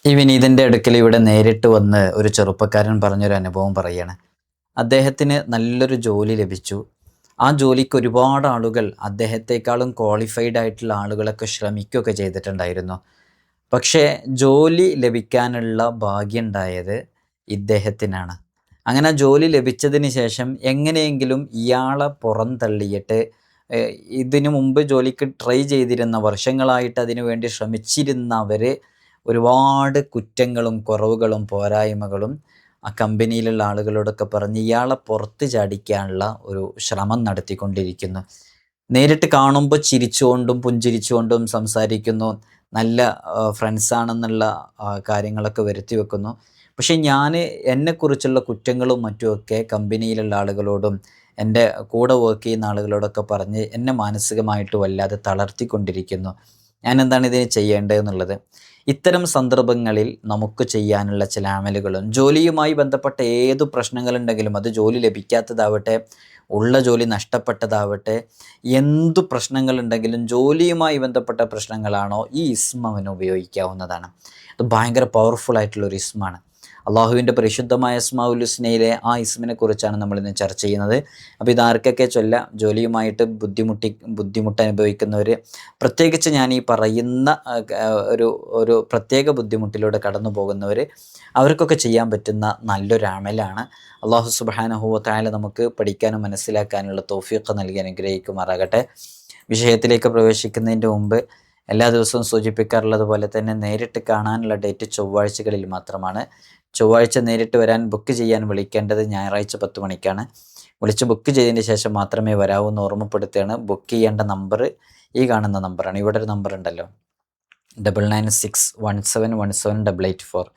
ഈ വിനീതിൻ്റെ അടുക്കൽ ഇവിടെ നേരിട്ട് വന്ന് ഒരു ചെറുപ്പക്കാരൻ പറഞ്ഞൊരു അനുഭവം പറയാണ്. അദ്ദേഹത്തിന് നല്ലൊരു ജോലി ലഭിച്ചു. ആ ജോലിക്ക് ഒരുപാട് ആളുകൾ അദ്ദേഹത്തെക്കാളും ക്വാളിഫൈഡ് ആയിട്ടുള്ള ആളുകളൊക്കെ ശ്രമിക്കുകയൊക്കെ ചെയ്തിട്ടുണ്ടായിരുന്നു. പക്ഷേ ജോലി ലഭിക്കാനുള്ള ഭാഗ്യം ഉണ്ടായത് ഇദ്ദേഹത്തിനാണ്. അങ്ങനെ ആ ജോലി ലഭിച്ചതിന് ശേഷം എങ്ങനെയെങ്കിലും ഇയാളെ പുറന്തള്ളിയിട്ട് ഇതിനു മുമ്പ് ജോലിക്ക് ട്രൈ ചെയ്തിരുന്ന, വർഷങ്ങളായിട്ട് അതിനു വേണ്ടി ശ്രമിച്ചിരുന്നവർ ഒരുപാട് കുറ്റങ്ങളും കുറവുകളും പോരായ്മകളും ആ കമ്പനിയിലുള്ള ആളുകളോടൊക്കെ പറഞ്ഞ് ഇയാളെ പുറത്ത് ചാടിക്കാനുള്ള ഒരു ശ്രമം നടത്തിക്കൊണ്ടിരിക്കുന്നു. നേരിട്ട് കാണുമ്പോൾ ചിരിച്ചുകൊണ്ടും പുഞ്ചിരിച്ചുകൊണ്ടും സംസാരിക്കുന്നു. നല്ല ഫ്രണ്ട്സാണെന്നുള്ള കാര്യങ്ങളൊക്കെ വരുത്തി വെക്കുന്നു. പക്ഷേ എന്നെക്കുറിച്ചുള്ള കുറ്റങ്ങളും മറ്റുമൊക്കെ കമ്പനിയിലുള്ള ആളുകളോടും എൻ്റെ കൂടെ വർക്ക് ചെയ്യുന്ന ആളുകളോടൊക്കെ പറഞ്ഞ് എന്നെ മാനസികമായിട്ട് വല്ലാതെ തളർത്തിക്കൊണ്ടിരിക്കുന്നു. ഞാനെന്താണ് ഇതിന് ചെയ്യേണ്ടതെന്നുള്ളത്. ഇത്തരം സന്ദർഭങ്ങളിൽ നമുക്ക് ചെയ്യാനുള്ള ചില അമലുകളും, ജോലിയുമായി ബന്ധപ്പെട്ട ഏതു പ്രശ്നങ്ങളുണ്ടെങ്കിലും, അത് ജോലി ലഭിക്കാത്തതാവട്ടെ, ഉള്ള ജോലി നഷ്ടപ്പെട്ടതാവട്ടെ, എന്തു പ്രശ്നങ്ങളുണ്ടെങ്കിലും ജോലിയുമായി ബന്ധപ്പെട്ട പ്രശ്നങ്ങളാണോ, ഈ ഇസ്മ അവന് ഉപയോഗിക്കാവുന്നതാണ്. അത് ഭയങ്കര പവർഫുൾ ആയിട്ടുള്ളൊരു ഇസ്മാണ്. അള്ളാഹുവിൻ്റെ പരിശുദ്ധമായ അസ്മാഉൽ ഹുസ്നയിലെ ആ ഇസ്മിനെ കുറിച്ചാണ് നമ്മളിന്ന് ചർച്ച ചെയ്യുന്നത്. അപ്പോൾ ഇതാർക്കൊക്കെ ചൊല്ലാം? ജോലിയുമായിട്ട് ബുദ്ധിമുട്ട് അനുഭവിക്കുന്നവർ, പ്രത്യേകിച്ച് ഞാൻ ഈ പറയുന്ന ഒരു ഒരു പ്രത്യേക ബുദ്ധിമുട്ടിലൂടെ കടന്നു പോകുന്നവർ, അവർക്കൊക്കെ ചെയ്യാൻ പറ്റുന്ന നല്ലൊരു അമലാണ്. അള്ളാഹു സുബ്ഹാനഹു വ തആല നമുക്ക് പഠിക്കാനും മനസ്സിലാക്കാനുള്ള തൗഫീഖ് നൽകി അനുഗ്രഹിക്കുമാറാകട്ടെ. വിഷയത്തിലേക്ക് പ്രവേശിക്കുന്നതിൻ്റെ മുമ്പ് എല്ലാ ദിവസവും സൂചിപ്പിക്കാറുള്ളത് പോലെ തന്നെ നേരിട്ട് കാണാനുള്ള ഡേറ്റ് ചൊവ്വാഴ്ചകളിൽ മാത്രമാണ്. ചൊവ്വാഴ്ച നേരിട്ട് വരാൻ ബുക്ക് ചെയ്യാൻ വിളിക്കേണ്ടത് ഞായറാഴ്ച 10 മണിക്കാണ്. വിളിച്ച് ബുക്ക് ചെയ്തതിന് ശേഷം മാത്രമേ വരാവൂ എന്ന് ഓർമ്മപ്പെടുത്തുകയാണ്. ബുക്ക് ചെയ്യേണ്ട നമ്പർ ഈ കാണുന്ന നമ്പറാണ്. ഇവിടെ ഒരു നമ്പർ ഉണ്ടല്ലോ, 9961717884.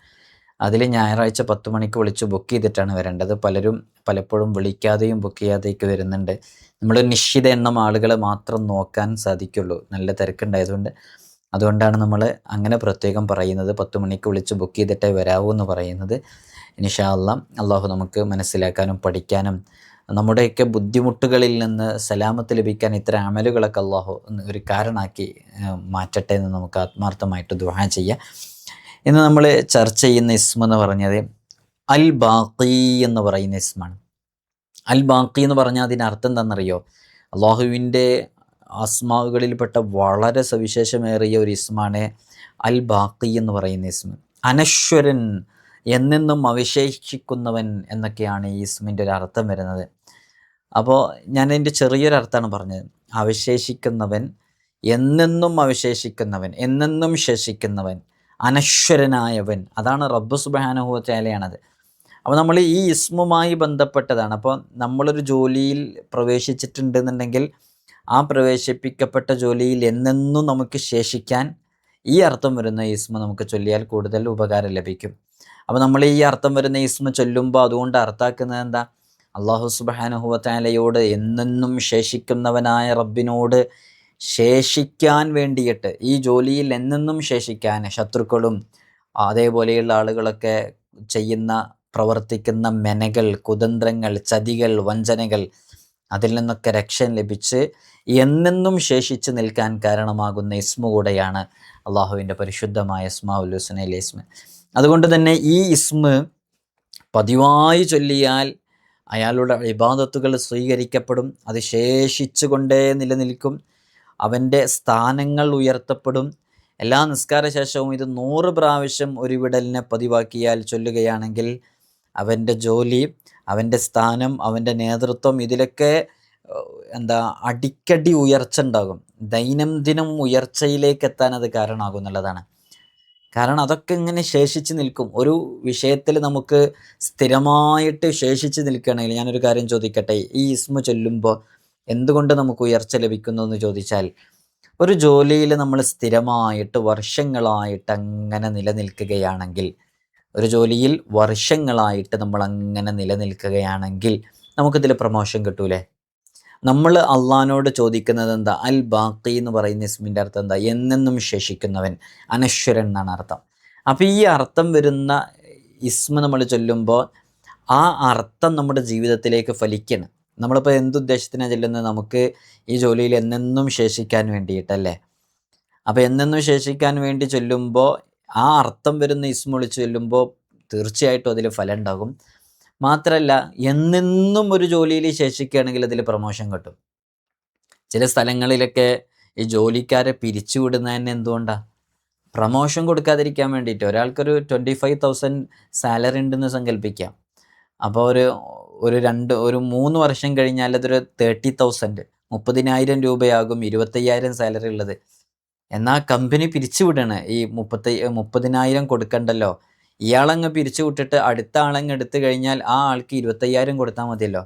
അതിൽ ഞായറാഴ്ച 10 മണിക്ക് വിളിച്ച് ബുക്ക് ചെയ്തിട്ടാണ് വരേണ്ടത്. പലരും പലപ്പോഴും വിളിക്കാതെയും ബുക്ക് ചെയ്യാതെയൊക്കെ വരുന്നുണ്ട്. നമ്മൾ നിശ്ചിത എണ്ണം ആളുകളെ മാത്രം നോക്കാൻ സാധിക്കുള്ളൂ, നല്ല തിരക്കുണ്ടായതുകൊണ്ട്. അതുകൊണ്ടാണ് നമ്മൾ അങ്ങനെ പ്രത്യേകം പറയുന്നത്, 10 മണിക്ക് വിളിച്ച് ബുക്ക് ചെയ്തിട്ടേ വരാവൂ എന്ന് പറയുന്നത്. ഇൻഷാ അല്ലാഹ് അള്ളാഹു നമുക്ക് മനസ്സിലാക്കാനും പഠിക്കാനും നമ്മുടെയൊക്കെ ബുദ്ധിമുട്ടുകളിൽ നിന്ന് സലാമത്ത് ലഭിക്കാൻ ഇത്തരം അമലുകളൊക്കെ അള്ളാഹു ഒരു കാരണമാക്കി മാറ്റട്ടെ എന്ന് നമുക്ക് ആത്മാർത്ഥമായിട്ട് ദുആ ചെയ്യാം. ഇന്ന് നമ്മൾ ചർച്ച ചെയ്യുന്ന ഇസ്മ എന്ന് പറഞ്ഞത് അൽ ബാഖി എന്ന് പറയുന്ന ഇസ്മാണ്. അൽ ബാഖി എന്ന് പറഞ്ഞാൽ അതിനർത്ഥം എന്താണെന്നറിയോ? അള്ളാഹുവിൻ്റെ അസ്മാവുകളിൽപ്പെട്ട വളരെ സവിശേഷമേറിയ ഒരു ഇസ്മാണ് അൽ ബാഖി എന്ന് പറയുന്ന ഇസ്മ. അനശ്വരൻ, എന്നെന്നും അവശേഷിക്കുന്നവൻ എന്നൊക്കെയാണ് ഈ ഇസ്മിൻ്റെ ഒരു അർത്ഥം വരുന്നത്. അപ്പോൾ ഞാൻ അതിൻ്റെ ചെറിയൊരു അർത്ഥമാണ് പറഞ്ഞത്. അവശേഷിക്കുന്നവൻ, എന്നെന്നും അവശേഷിക്കുന്നവൻ, എന്നെന്നും ശേഷിക്കുന്നവൻ, അനശ്വരനായവൻ, അതാണ് റബ്ബ് സുബ്ഹാനഹു വ തആലയാണത്. അപ്പോൾ നമ്മൾ ഈ ഇസ്മുമായി ബന്ധപ്പെട്ടതാണ്. അപ്പോൾ നമ്മളൊരു ജോലിയിൽ പ്രവേശിച്ചിട്ടുണ്ടെന്നുണ്ടെങ്കിൽ ആ പ്രവേശിപ്പിക്കപ്പെട്ട ജോലിയിൽ എന്നെന്നും നമുക്ക് ശേഷിക്കാൻ ഈ അർത്ഥം വരുന്ന ഇസ്മ നമുക്ക് ചൊല്ലിയാൽ കൂടുതൽ ഉപകാരം ലഭിക്കും. അപ്പോൾ നമ്മൾ ഈ അർത്ഥം വരുന്ന ഇസ്മ ചൊല്ലുമ്പോൾ അതുകൊണ്ട് അർത്ഥാക്കുന്നത് എന്താ? അള്ളാഹു സുബ്ഹാനഹു വ തആലയോട്, എന്നെന്നും ശേഷിക്കുന്നവനായ റബ്ബിനോട് ശേഷിക്കാൻ വേണ്ടിയിട്ട്, ഈ ജോലിയിൽ എന്നെന്നും ശേഷിക്കാൻ, ശത്രുക്കളും അതേപോലെയുള്ള ആളുകളൊക്കെ ചെയ്യുന്ന പ്രവർത്തിക്കുന്ന മെനകൾ, കുതന്ത്രങ്ങൾ, ചതികൾ, വഞ്ചനകൾ, അതിൽ നിന്നൊക്കെ രക്ഷ ലഭിച്ച് എന്നെന്നും ശേഷിച്ച് നിൽക്കാൻ കാരണമാകുന്ന ഇസ്മ കൂടെയാണ് അള്ളാഹുവിൻ്റെ പരിശുദ്ധമായ അസ്മാഉൽ ഹുസ്നയിലെ ഇസ്മ. അതുകൊണ്ട് തന്നെ ഈ ഇസ്മ പതിവായി ചൊല്ലിയാൽ അയാളുടെ ഇബാദത്തുകൾ സ്വീകരിക്കപ്പെടും, അത് ശേഷിച്ചു കൊണ്ടേ നിലനിൽക്കും, അവൻ്റെ സ്ഥാനങ്ങൾ ഉയർത്തപ്പെടും. എല്ലാ നിസ്കാര ശേഷവും ഇത് 100 പ്രാവശ്യം ഒരു വിടലിനെ പതിവാക്കിയാൽ ചൊല്ലുകയാണെങ്കിൽ അവൻ്റെ ജോലി, അവൻ്റെ സ്ഥാനം, അവൻ്റെ നേതൃത്വം, ഇതിലൊക്കെ അടിക്കടി ഉയർച്ച ഉണ്ടാകും. ദൈനംദിനം ഉയർച്ചയിലേക്ക് എത്താൻ അത് കാരണമാകും എന്നുള്ളതാണ്. കാരണം അതൊക്കെ ഇങ്ങനെ ശേഷിച്ച് നിൽക്കും. ഒരു വിഷയത്തിൽ നമുക്ക് സ്ഥിരമായിട്ട് ശേഷിച്ച് നിൽക്കുകയാണെങ്കിൽ, ഞാനൊരു കാര്യം ചോദിക്കട്ടെ, ഈ ഇസ്മ ചൊല്ലുമ്പോൾ എന്തുകൊണ്ട് നമുക്ക് ഉയർച്ച ലഭിക്കുന്നു എന്ന് ചോദിച്ചാൽ, ഒരു ജോലിയിൽ നമ്മൾ സ്ഥിരമായിട്ട് വർഷങ്ങളായിട്ട് അങ്ങനെ നിലനിൽക്കുകയാണെങ്കിൽ, ഒരു ജോലിയിൽ വർഷങ്ങളായിട്ട് നമ്മൾ അങ്ങനെ നിലനിൽക്കുകയാണെങ്കിൽ നമുക്കിതിൽ പ്രൊമോഷൻ കിട്ടൂലേ? നമ്മൾ അള്ളാഹിനോട് ചോദിക്കുന്നത് എന്താ? അൽ ബാഖി എന്ന് പറയുന്ന ഇസ്മിൻ്റെ അർത്ഥം എന്താ? എന്നെന്നും ശേഷിക്കുന്നവൻ, അനശ്വരൻ എന്നാണ് അർത്ഥം. അപ്പോൾ ഈ അർത്ഥം വരുന്ന ഇസ്മ നമ്മൾ ചൊല്ലുമ്പോൾ ആ അർത്ഥം നമ്മുടെ ജീവിതത്തിലേക്ക് ഫലിക്കണം. നമ്മളിപ്പോൾ എന്തുദ്ദേശത്തിനാണ് ചൊല്ലുന്നത്? നമുക്ക് ഈ ജോലിയിൽ എന്നെന്നും ശേഷിക്കാൻ വേണ്ടിയിട്ടല്ലേ? അപ്പോൾ എന്നെന്നും ശേഷിക്കാൻ വേണ്ടി ചൊല്ലുമ്പോൾ ആ അർത്ഥം വരുന്ന ഇസ്മ വിളിച്ച് ചൊല്ലുമ്പോൾ തീർച്ചയായിട്ടും അതിൽ ഫലം ഉണ്ടാകും. മാത്രമല്ല എന്നെന്നും ഒരു ജോലിയിൽ ശേഷിക്കുകയാണെങ്കിൽ അതിൽ പ്രമോഷൻ കിട്ടും. ചില സ്ഥലങ്ങളിലൊക്കെ ഈ ജോലിക്കാരെ പിരിച്ചുവിടുന്നതന്നെ എന്തുകൊണ്ടാണ്? പ്രമോഷൻ കൊടുക്കാതിരിക്കാൻ വേണ്ടിയിട്ട്. ഒരാൾക്കൊരു 25,000 സാലറി ഉണ്ടെന്ന് സങ്കല്പിക്കാം. അപ്പോൾ ഒരു 3 വർഷം കഴിഞ്ഞാൽ അതൊരു 30,000 30,000 രൂപയാകും 25,000 സാലറി ഉള്ളത്. എന്നാൽ കമ്പനി പിരിച്ചുവിടണേ ഈ 30,000 കൊടുക്കണ്ടല്ലോ, ഇയാളങ്ങ് പിരിച്ചു വിട്ടിട്ട് അടുത്ത ആളങ്ങ് എടുത്തു കഴിഞ്ഞാൽ ആ ആൾക്ക് 25,000 കൊടുത്താൽ മതിയല്ലോ.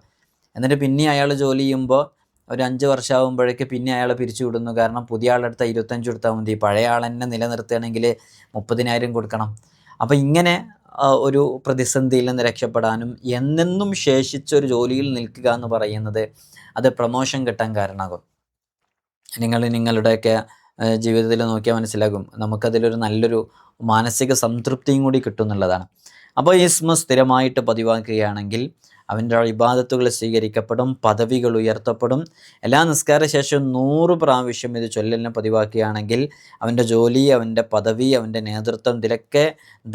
എന്നിട്ട് പിന്നെ അയാൾ ജോലി ചെയ്യുമ്പോൾ ഒരു 5 വർഷമാകുമ്പോഴേക്ക് പിന്നെ അയാളെ പിരിച്ചു വിടുന്നു. കാരണം പുതിയ ആളെടുത്ത 25 കൊടുത്താൽ മതി, പഴയ ആളെന്നെ നിലനിർത്തുകയാണെങ്കിൽ 30,000 കൊടുക്കണം. അപ്പോൾ ഇങ്ങനെ ഒരു പ്രതിസന്ധിയിൽ നിന്ന് രക്ഷപ്പെടാനും എന്നെന്നും ശേഷിച്ചൊരു ജോലിയിൽ നിൽക്കുക എന്ന് പറയുന്നത് അത് പ്രമോഷൻ കിട്ടാൻ കാരണമാകും. നിങ്ങളുടെയൊക്കെ ജീവിതത്തിൽ നോക്കിയാൽ മനസ്സിലാകും, നമുക്കതിലൊരു നല്ലൊരു മാനസിക സംതൃപ്തിയും കൂടി കിട്ടും എന്നുള്ളതാണ്. അപ്പോൾ ഈ ഇസ്മ സ്ഥിരമായിട്ട് പതിവാക്കുകയാണെങ്കിൽ അവൻ്റെ ഇബാദത്തുകൾ സ്വീകരിക്കപ്പെടും, പദവികൾ ഉയർത്തപ്പെടും. എല്ലാ നിസ്കാര ശേഷം 100 പ്രാവശ്യം ഇത് ചൊല്ലലിനെ പതിവാക്കുകയാണെങ്കിൽ അവൻ്റെ ജോലി, അവൻ്റെ പദവി, അവൻ്റെ നേതൃത്വം ഇതിലൊക്കെ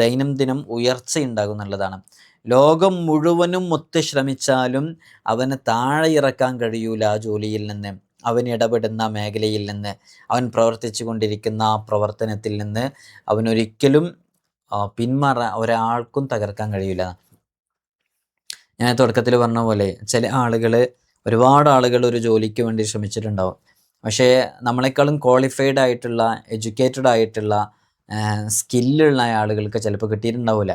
ദൈനംദിനം ഉയർച്ചയുണ്ടാകും എന്നുള്ളതാണ്. ലോകം മുഴുവനും ഒത്ത് ശ്രമിച്ചാലും അവന് താഴെ ഇറക്കാൻ കഴിയൂല ആ ജോലിയിൽ നിന്ന്, അവൻ ഇടപെടുന്ന മേഖലയിൽ നിന്ന്, അവൻ പ്രവർത്തിച്ചു കൊണ്ടിരിക്കുന്ന ആ പ്രവർത്തനത്തിൽ നിന്ന് അവനൊരിക്കലും ഒരാൾക്കും തകർക്കാൻ കഴിയില്ല. ഞാൻ തുടക്കത്തിൽ പറഞ്ഞ പോലെ ഒരുപാട് ആളുകൾ ഒരു ജോലിക്ക് വേണ്ടി ശ്രമിച്ചിട്ടുണ്ടാവും. പക്ഷേ നമ്മളെക്കാളും ക്വാളിഫൈഡ് ആയിട്ടുള്ള, എഡ്യൂക്കേറ്റഡ് ആയിട്ടുള്ള, സ്കില്ലുള്ള ആളുകൾക്ക് ചിലപ്പോൾ കിട്ടിയിട്ടുണ്ടാവില്ല.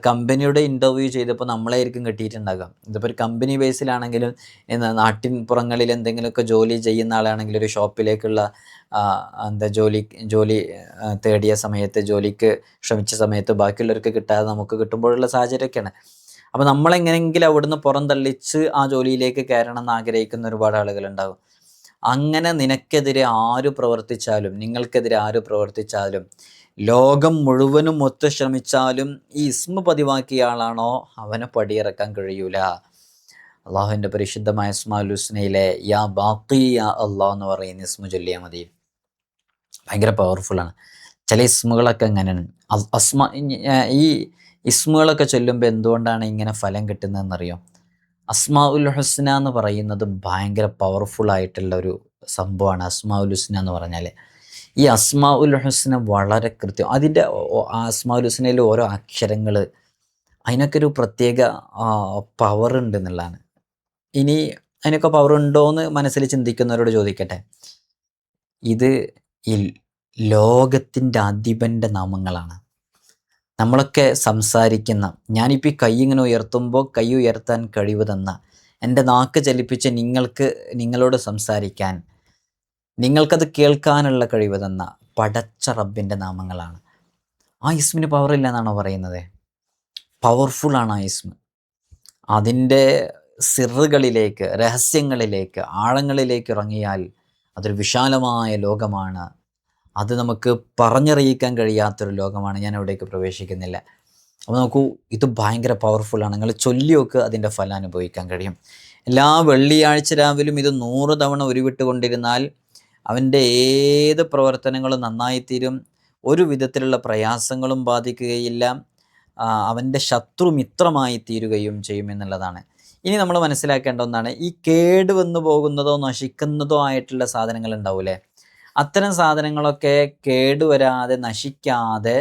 കമ്പനിയുടെ ഇൻ്റർവ്യൂ ചെയ്തപ്പോൾ നമ്മളായിരിക്കും കിട്ടിയിട്ടുണ്ടാകാം. ഇതിപ്പോൾ ഒരു കമ്പനി ബേസിലാണെങ്കിലും നാട്ടിൻ പുറങ്ങളിൽ എന്തെങ്കിലുമൊക്കെ ജോലി ചെയ്യുന്ന ആളാണെങ്കിൽ ഒരു ഷോപ്പിലേക്കുള്ള ജോലി തേടിയ സമയത്ത്, ജോലിക്ക് ശ്രമിച്ച സമയത്ത് ബാക്കിയുള്ളവർക്ക് കിട്ടാതെ നമുക്ക് കിട്ടുമ്പോഴുള്ള സാഹചര്യമൊക്കെയാണ്. അപ്പോൾ നമ്മളെങ്ങനെയെങ്കിലും അവിടുന്ന് പുറന്തള്ളിച്ച് ആ ജോലിയിലേക്ക് കയറണം എന്ന് ആഗ്രഹിക്കുന്ന ഒരുപാട് ആളുകളുണ്ടാകും. അങ്ങനെ നിനക്കെതിരെ നിങ്ങൾക്കെതിരെ ആര് പ്രവർത്തിച്ചാലും, ലോകം മുഴുവനും ഒത്തു ശ്രമിച്ചാലും ഈ ഇസ്മ പതിവാക്കിയ ആളാണോ അവനെ പടിയിറക്കാൻ കഴിയൂല. അള്ളാഹുവിൻ്റെ പരിശുദ്ധമായ അസ്മാഉൽ ഹുസ്നയിലെ യാ ബാഖി യാ അള്ളാഹ് എന്ന് പറയുന്ന ഇസ്മ ചൊല്ലിയാൽ മതി. ഭയങ്കര പവർഫുള്ളാണ്. ചില ഇസ്മുകളൊക്കെ അങ്ങനെയാണ്. ഈ ഇസ്മുകളൊക്കെ ചൊല്ലുമ്പോൾ എന്തുകൊണ്ടാണ് ഇങ്ങനെ ഫലം കിട്ടുന്നതെന്നറിയോ? അസ്മാഉൽ ഹുസ്ന എന്ന് പറയുന്നത് ഭയങ്കര പവർഫുൾ ആയിട്ടുള്ള ഒരു സംഭവമാണ്. അസ്മാഉൽ ഹുസ്ന എന്ന് പറഞ്ഞാൽ ഈ അസ്മാഉൽ ഹുസ്ന വളരെ കൃത്യം, അതിൻ്റെ അസ്മാഉൽ ഹുസ്നയിൽ ഓരോ അക്ഷരങ്ങൾ അതിനൊക്കെ ഒരു പ്രത്യേക പവർ ഉണ്ട് എന്നുള്ളതാണ്. ഇനി അതിനൊക്കെ പവർ ഉണ്ടോ എന്ന് മനസ്സിൽ ചിന്തിക്കുന്നവരോട് ചോദിക്കട്ടെ, ഇത് ഈ ലോകത്തിൻ്റെ അധിപൻ്റെ നാമങ്ങളാണ്. നമ്മളൊക്കെ സംസാരിക്കുന്ന, ഞാനിപ്പോൾ ഈ കൈ ഇങ്ങനെ ഉയർത്തുമ്പോൾ കൈ ഉയർത്താൻ കഴിവ് തന്ന, എൻ്റെ നാക്ക് ചലിപ്പിച്ച് നിങ്ങളോട് സംസാരിക്കാൻ, നിങ്ങൾക്കത് കേൾക്കാനുള്ള കഴിവ് തന്ന പടച്ച റബ്ബിൻ്റെ നാമങ്ങളാണ്. ആ ഇസ്മിന് പവറില്ല എന്നാണോ പറയുന്നത്? പവർഫുള്ളാണ് ആ ഇസ്മ. അതിൻ്റെ സിറുകളിലേക്ക്, രഹസ്യങ്ങളിലേക്ക്, ആഴങ്ങളിലേക്ക് ഇറങ്ങിയാൽ അതൊരു വിശാലമായ ലോകമാണ്. അത് നമുക്ക് പറഞ്ഞറിയിക്കാൻ കഴിയാത്തൊരു ലോകമാണ്. ഞാൻ അവിടേക്ക് പ്രവേശിക്കുന്നില്ല. അപ്പോൾ നോക്കൂ, ഇത് ഭയങ്കര പവർഫുള്ളാണ്. നിങ്ങൾ ചൊല്ലി നോക്ക്, അതിൻ്റെ ഫലം അനുഭവിക്കാൻ കഴിയും. എല്ലാ വെള്ളിയാഴ്ച രാവിലും ഇത് 100 തവണ ഉരുവിട്ടുകൊണ്ടിരുന്നാൽ അവൻ്റെ ഏത് പ്രവർത്തനങ്ങളും നന്നായിത്തീരും. ഒരു വിധത്തിലുള്ള പ്രയാസങ്ങളും ബാധിക്കുകയില്ല. അവൻ്റെ ശത്രു മിത്രമായി തീരുകയും ചെയ്യുമെന്നുള്ളതാണ്. ഇനി നമ്മൾ മനസ്സിലാക്കേണ്ട ഒന്നാണ്, ഈ കേടുവന്നു പോകുന്നതോ നശിക്കുന്നതോ ആയിട്ടുള്ള സാധനങ്ങൾ ഉണ്ടാവൂലേ, അത്തരം സാധനങ്ങളൊക്കെ കേടുവരാതെ, നശിക്കാതെ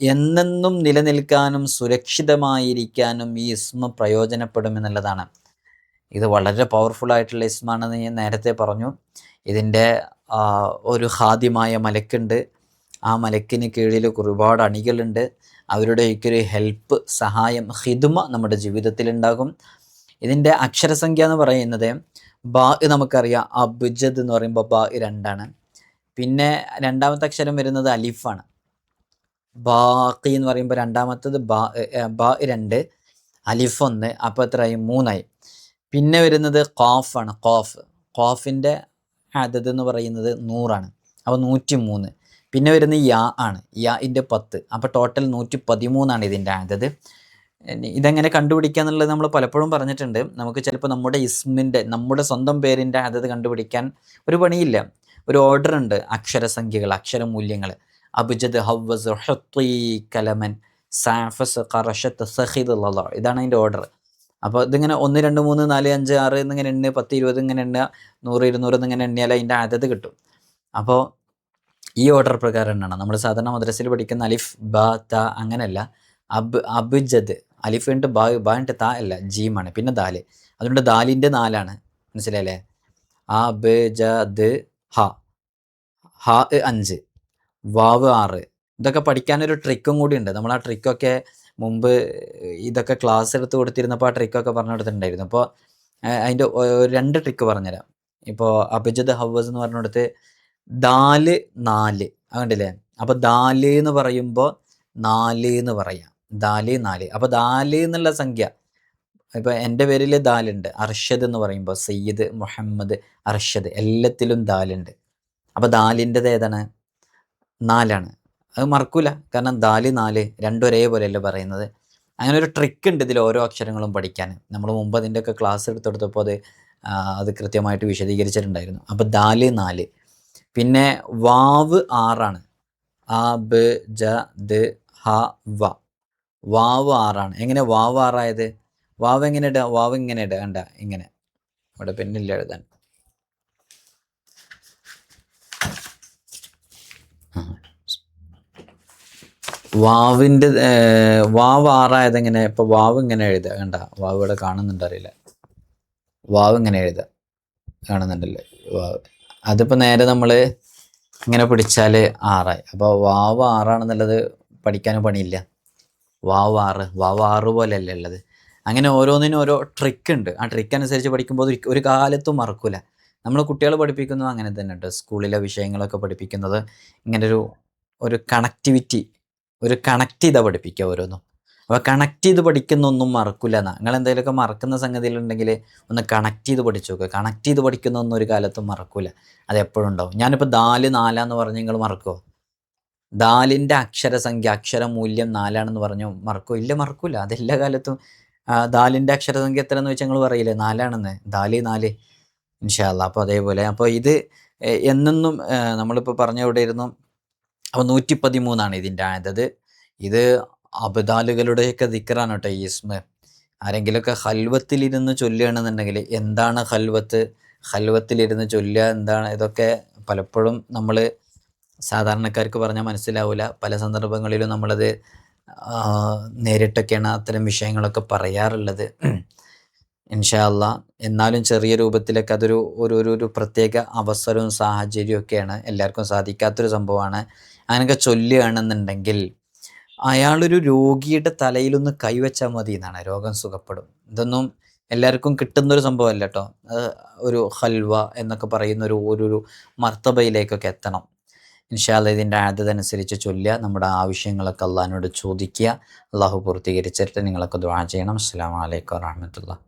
എന്നെന്നും നിലനിൽക്കാനും സുരക്ഷിതമായിരിക്കാനും ഈ ഇസ്മ പ്രയോജനപ്പെടുമെന്നുള്ളതാണ്. ഇത് വളരെ പവർഫുൾ ആയിട്ടുള്ള ഇസ്മാണെന്ന് ഞാൻ നേരത്തെ പറഞ്ഞു. ഇതിൻ്റെ ഒരു ഹാദിമായ മലക്കുണ്ട്. ആ മലക്കിന് കീഴിൽ ഒരുപാട് അണികളുണ്ട്. അവരുടെയൊക്കെ ഒരു ഹെൽപ്പ്, സഹായം, ഹിദ്മ നമ്മുടെ ജീവിതത്തിലുണ്ടാകും. ഇതിൻ്റെ അക്ഷരസംഖ്യ എന്ന് പറയുന്നത് ബാ, നമുക്കറിയാം അബ്ജദ് എന്ന് പറയുമ്പോൾ ബാ 2ആണ്. പിന്നെ രണ്ടാമത്തെ അക്ഷരം വരുന്നത് അലിഫാണ്. ബാഖി എന്ന് പറയുമ്പോൾ രണ്ടാമത്തത് ബാ 2, അലിഫ് 1, അപ്പോൾ എത്രയായി? 3ആയി. പിന്നെ വരുന്നത് ഖാഫാണ്. ഖാഫിൻ്റെ അദദ് എന്ന് പറയുന്നത് 100ആണ്, അപ്പോൾ 103. പിന്നെ വരുന്നത് യാ ആണ്, യാൻ്റെ 10, അപ്പോൾ ടോട്ടൽ 113ആണ് ഇതിൻ്റെ അദദ്. ഇതെങ്ങനെ കണ്ടുപിടിക്കുക എന്നുള്ളത് നമ്മൾ പലപ്പോഴും പറഞ്ഞിട്ടുണ്ട്. നമുക്ക് ചിലപ്പോൾ നമ്മുടെ സ്വന്തം പേരിൻ്റെ അദദ് കണ്ടുപിടിക്കാൻ ഒരു പണിയില്ല. ഒരു ഓർഡർ ഉണ്ട്, അക്ഷരസംഖ്യകൾ, അക്ഷരമൂല്യങ്ങൾ. അബ്ജദ് ഹവ്വസ് ഹുത്തി കലമൻ സാഫസ് ഖറഷത്ത് സഖിദ് ലള. ഇതാണ് അതിൻ്റെ ഓർഡർ. അപ്പോൾ ഇതിങ്ങനെ 1 2 3 4 5 6 എന്നിങ്ങനെ എണ്ണുക, 10 20 ഇങ്ങനെ എണ്ണുക, 100 200 എന്നിങ്ങനെ എണ്ണിയാൽ അതിൻ്റെ അതത് കിട്ടും. അപ്പോൾ ഈ ഓർഡർ പ്രകാരം എണ്ണണം. നമ്മൾ സാധാരണ മദ്രസയിൽ പഠിക്കുന്ന അലിഫ് ബ ത അങ്ങനെയല്ല. അബ്ജദ് അലിഫ് ഉണ്ട്, ബാ ഉണ്ട്, ത അല്ല, ജീമാണ്, പിന്നെ ദാല്. അതുകൊണ്ട് ദാലിൻ്റെ 4ആണ്. മനസ്സിലായില്ലേ? അബ്ജദ് ഹ, 5, വാവ് 6. ഇതൊക്കെ പഠിക്കാനൊരു ട്രിക്കും കൂടി ഉണ്ട്. നമ്മൾ ആ ട്രിക്കൊക്കെ മുമ്പ് ഇതൊക്കെ ക്ലാസ് എടുത്ത് കൊടുത്തിരുന്നപ്പോൾ ആ ട്രിക്കൊക്കെ പറഞ്ഞു കൊടുത്തിട്ടുണ്ടായിരുന്നു. അപ്പോൾ അതിൻ്റെ 2 ട്രിക്ക് പറഞ്ഞുതരാം. ഇപ്പോൾ അബ്ജദ് ഹവ്വസ് എന്ന് പറഞ്ഞിടത്ത് ദാല് 4 കണ്ടില്ലേ? അപ്പോൾ ദാല് എന്ന് പറയുമ്പോൾ 4 എന്ന് പറയാം. ദാല് 4. അപ്പോൾ ദാല് എന്നുള്ള സംഖ്യ, ഇപ്പോൾ എൻ്റെ പേരിൽ ദാലുണ്ട്. അർഷദ് എന്ന് പറയുമ്പോൾ സയ്യിദ് മുഹമ്മദ് അർഷദ് എല്ലാത്തിലും ദാലുണ്ട്. അപ്പോൾ ദാലിൻ്റെത് ഏതാണ്? 4ആണ്. അത് മറക്കൂല, കാരണം ദാല് 4 രണ്ടും ഒരേപോലെയല്ലേ പറയുന്നത്. അങ്ങനെ ഒരു ട്രിക്ക് ഉണ്ട് ഇതിൽ ഓരോ അക്ഷരങ്ങളും പഠിക്കാൻ. നമ്മൾ മുമ്പ് അതിൻ്റെയൊക്കെ ക്ലാസ് എടുത്തെടുത്തപ്പോൾ അത് കൃത്യമായിട്ട് വിശദീകരിച്ചിട്ടുണ്ടായിരുന്നു. അപ്പോൾ ദാല് 4. പിന്നെ വാവ് 6ആണ്. ആ ബ് ജ ദ് ഹ വ. വാവ് 6ആണ്. എങ്ങനെ വാവ് 6ആയത്? വാവ് എങ്ങനെ ഇടുക? വാവ് ഇങ്ങനെ ഇടുക, കണ്ട ഇങ്ങനെ. ഇവിടെ പെന്നില്ല എഴുതാൻ. വാവിൻ്റെ വാവ് 6ആയത് എങ്ങനെ? ഇപ്പോൾ വാവ് ഇങ്ങനെ എഴുതുക, കണ്ട വാവ് ഇവിടെ കാണുന്നുണ്ടറിയില്ല. വാവ് ഇങ്ങനെ എഴുതുക, കാണുന്നുണ്ടല്ലേ വാവ്. അതിപ്പോൾ നേരെ നമ്മൾ ഇങ്ങനെ പിടിച്ചാൽ 6ആയി. അപ്പോൾ വാവ് 6ആണെന്നുള്ളത് പഠിക്കാനും പണിയില്ല. വാവ് 6 പോലെയല്ലേ ഉള്ളത്. അങ്ങനെ ഓരോന്നിനും ഓരോ ട്രിക്ക് ഉണ്ട്. ആ ട്രിക്ക് അനുസരിച്ച് പഠിക്കുമ്പോൾ ഒരു കാലത്തും മറക്കൂല. നമ്മൾ കുട്ടികളെ പഠിപ്പിക്കുന്നത് അങ്ങനെ തന്നെ ഉണ്ട്. സ്കൂളിലെ വിഷയങ്ങളൊക്കെ പഠിപ്പിക്കുന്നത് ഇങ്ങനെ ഒരു കണക്ടിവിറ്റി, ഒരു കണക്ട് ചെയ്താൽ പഠിപ്പിക്കുക ഓരോന്നും. അപ്പോൾ കണക്ട് ചെയ്ത് പഠിക്കുന്നൊന്നും മറക്കില്ല എന്നാ. നിങ്ങൾ എന്തെങ്കിലുമൊക്കെ മറക്കുന്ന സംഗതിയിലുണ്ടെങ്കിൽ ഒന്ന് കണക്ട് ചെയ്ത് പഠിച്ചു നോക്കുക. കണക്ട് ചെയ്ത് പഠിക്കുന്നൊന്നും ഒരു കാലത്തും മറക്കില്ല. അത് എപ്പോഴും ഉണ്ടാവും. ഞാനിപ്പോൾ ദാല് 4 പറഞ്ഞ് നിങ്ങൾ മറക്കുമോ? ദാലിൻ്റെ അക്ഷരസംഖ്യ, അക്ഷരമൂല്യം 4 പറഞ്ഞു മറക്കുമോ? ഇല്ല, മറക്കില്ല. അതെല്ലാ കാലത്തും ദാലിൻ്റെ അക്ഷരസംഖ്യ എത്രയെന്ന് വെച്ചാൽ നിങ്ങൾ പറയില്ലേ 4 ദാല് 4 ഇൻഷാ അല്ലാഹ്. അപ്പോൾ അതേപോലെ അപ്പോൾ ഇത് എന്നെന്നും നമ്മളിപ്പോൾ പറഞ്ഞ എവിടെ ഇരുന്നു? അപ്പോൾ 113 ഇതിൻ്റെ അതത്. ഇത് അബ്ദാലുകളുടെയൊക്കെ ദിക്റാണ് കേട്ടോ ഈ ഇസ്മ. ആരെങ്കിലുമൊക്കെ ഹൽവത്തിലിരുന്ന് ചൊല്ലുകയാണെന്നുണ്ടെങ്കിൽ, എന്താണ് ഹൽവത്ത്, ഹൽവത്തിലിരുന്ന് ചൊല്ലുക എന്താണ്, ഇതൊക്കെ പലപ്പോഴും നമ്മൾ സാധാരണക്കാർക്ക് പറഞ്ഞാൽ മനസ്സിലാവില്ല. പല സന്ദർഭങ്ങളിലും നമ്മളത് നേരിട്ടൊക്കെയാണ് അത്തരം വിഷയങ്ങളൊക്കെ പറയാറുള്ളത്. ഇൻഷാ അല്ലാഹ്. എന്നാലും ചെറിയ രൂപത്തിലൊക്കെ അതൊരു ഒരു പ്രത്യേക അവസരവും സാഹചര്യവും ഒക്കെയാണ്. എല്ലാവർക്കും സാധിക്കാത്തൊരു സംഭവമാണ്. അങ്ങനെയൊക്കെ ചൊല്ലുകയാണെന്നുണ്ടെങ്കിൽ അയാളൊരു രോഗിയുടെ തലയിലൊന്ന് കൈവച്ചാൽ മതി എന്നാണ്, രോഗം സുഖപ്പെടും. ഇതൊന്നും എല്ലാവർക്കും കിട്ടുന്നൊരു സംഭവമല്ല കേട്ടോ. ഒരു ഹൽവ എന്നൊക്കെ പറയുന്ന ഒരു മർത്തബയിലേക്കൊക്കെ എത്തണം. ഇൻഷാ അല്ലാഹ് ഇതിൻ്റെ ആദതനുസരിച്ച് ചൊല്ലുക. നമ്മുടെ ആവശ്യങ്ങളൊക്കെ അള്ളാഹിനോട് ചോദിക്കുക. അള്ളാഹു പൂർത്തീകരിച്ചിട്ട് നിങ്ങളൊക്കെ ദുആ ചെയ്യണം. അസ്സലാമു അലൈക്കും വറഹ്മത്തുള്ളാഹി.